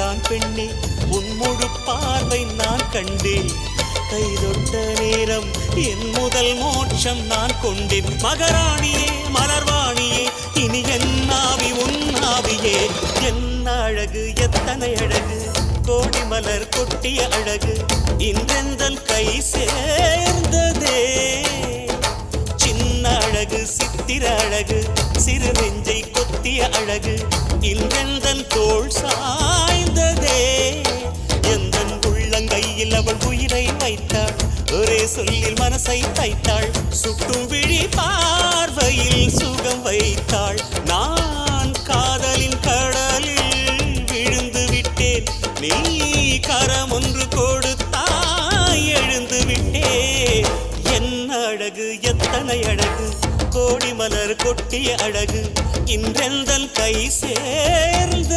தான் பெண்ணே உன் முழு பார்வை நான் கண்டேன் கைதொட்ட நேரம் என் முதல் மோட்சம் நான் கொண்டேன் மகராணியே மலர்வாணியே இனி என் ஆவி உன் ஆவியே என்ன அழகு எத்தனை அழகு கோடி மலர் கொட்டிய அழகு இன்றெந்தன் கை சேர்ந்ததே சின்ன அழகு சித்திர அழகு சிறு நெஞ்சை கொத்திய அழகு இன்றெந்தன் தோள் சாய்ந்ததே எந்தன் உள்ளங்கையில் அவள் உயிரை வைத்தாள் ஒரே சொல்லில் மனசை தைத்தாள் சுட்டும் விழி பார்வையில் சுகம் வைத்தாள் நான் காதலின் கடலில் விழுந்து விட்டேன் நீ கரம் ஒன்று கொடுத்தாய் எழுந்து விட்டேன் என்ன அழகு எத்தனை அழகு கோடி மலர் கொட்டிய அழகு இன்றெந்தன் கை சேர்ந்த